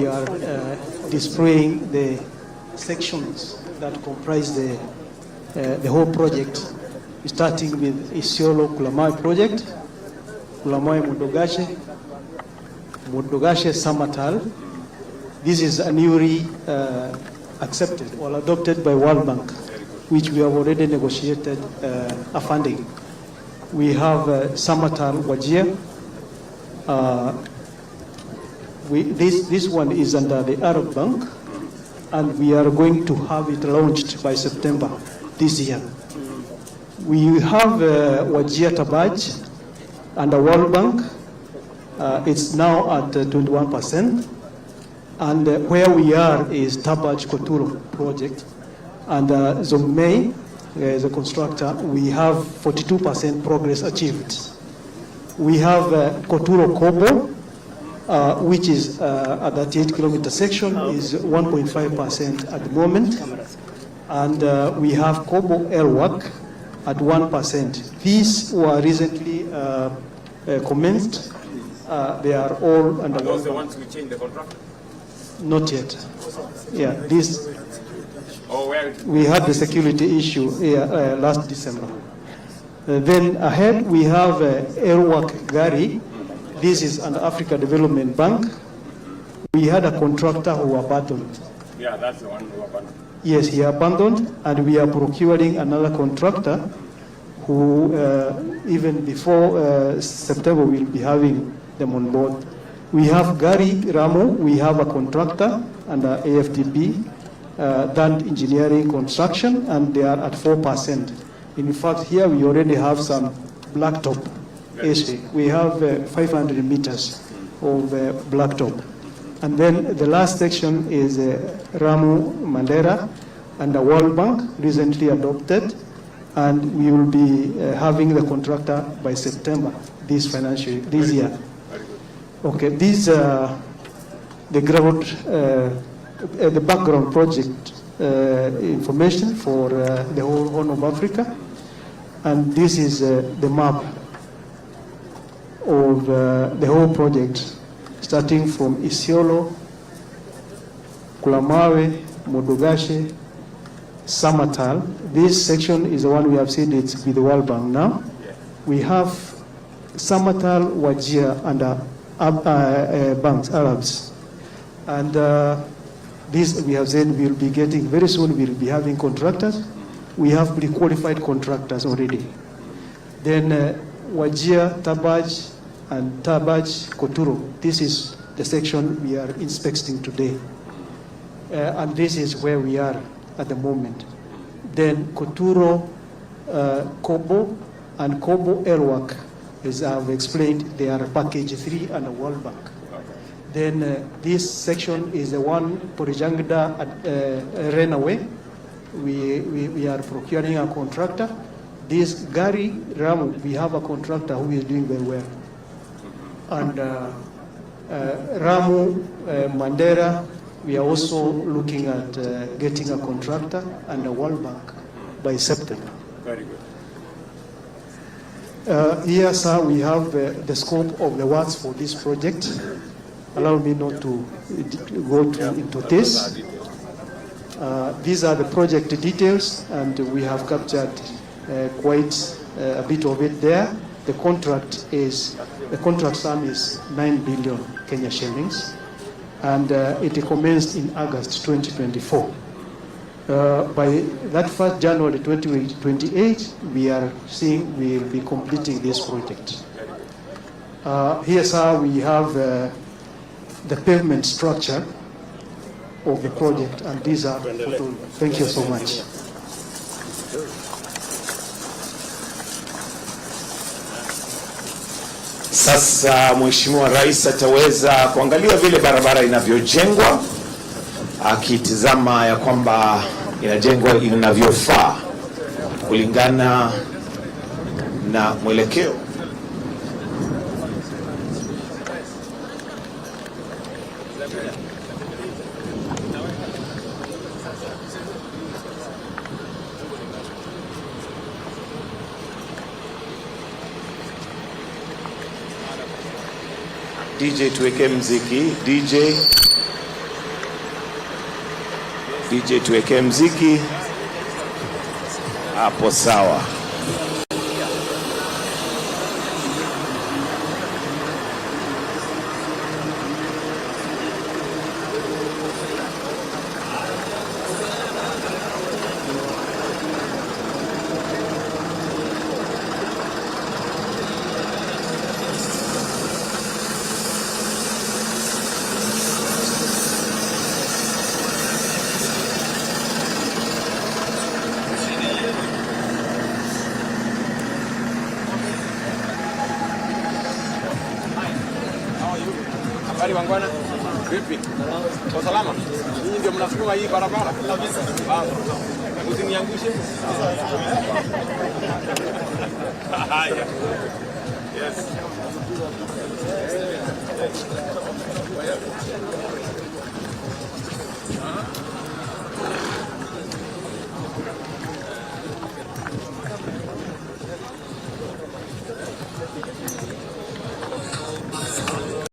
we are displaying the sections that comprise the whole project, starting with Isiolo Kulamai project, Kulamai Mudogashe Samatal. This is a newly accepted or adopted by World Bank, which we have already negotiated a funding. We have Samatal Wajir. This one is under the Arab Bank, and we are going to have it launched by September this year. We have Wajir Tabaj under World Bank. It's now at 21%. And where we are is Tabaj Koturo project. And Zomei, the constructor, we have 42% progress achieved. We have Koturo Kobo, which is at that 8-kilometer section, is 1.5% at the moment. And we have Kobo Elwak at 1%. These were recently commenced. They are all under. Are those the ones we changed the contract? Not yet. Yeah, this. Oh, where? We had the security issue last December. Then ahead we have Elwak Gari. This is an Africa Development Bank. We had a contractor who abandoned. Yeah, that's the one who abandoned. Yes, he abandoned, and we are procuring another contractor who, even before September, will be having them on board. We have Gary Ramu. We have a contractor under AFDB, done engineering construction, and they are at 4%. In fact, here we already have some blacktop. We have 500 meters of blacktop. And then the last section is Ramu Mandera and the World Bank, recently adopted. And we will be having the contractor by September this year. Okay, these are the background project information for the whole Horn of Africa. And this is the map of the whole project, starting from Isiolo, Kulamawe, Mudogashe, Samatal. This section is the one we have seen, it's with the World Bank now. We have Samatal, Wajir, and banks, Arabs. And this we have said we'll be getting, very soon we'll be having contractors. We have pre-qualified contractors already. Then Wajir, Tabaj, and Tabaj Koturo. This is the section we are inspecting today. And this is where we are at the moment. Then Koturo, Kobo, and Kobo Elwak, as I've explained, they are package 3 and a World Bank. Then this section is the one, Porijangda Renaway. We are procuring a contractor. This Gary Ramu, we have a contractor who is doing very well. And Ramu Mandera, we are also looking at getting a contractor and a World Bank by September. Very good. Here, sir, we have the scope of the works for this project. Allow me not to go into this. These are the project details, and we have captured quite a bit of it there. The contract sum is 9 billion Kenya shillings, and it commenced in August 2024. By that 1st January 2028, we are seeing we will be completing this project. Here, sir, we have the pavement structure of the project, and these are photos. Thank you so much. Sasa Mheshimiwa Rais ataweza kuangalia vile barabara inavyojengwa, akitizama ya kwamba inajengwa inavyofaa kulingana na mwelekeo. DJ tuweke mziki. DJ DJ tuwekee mziki hapo, sawa. Habari wangwana? Vipi? Kwa salama? Ninyi ndio mnasukuma hii barabara? Kabisa. Usiniangushe. Haya. Yes.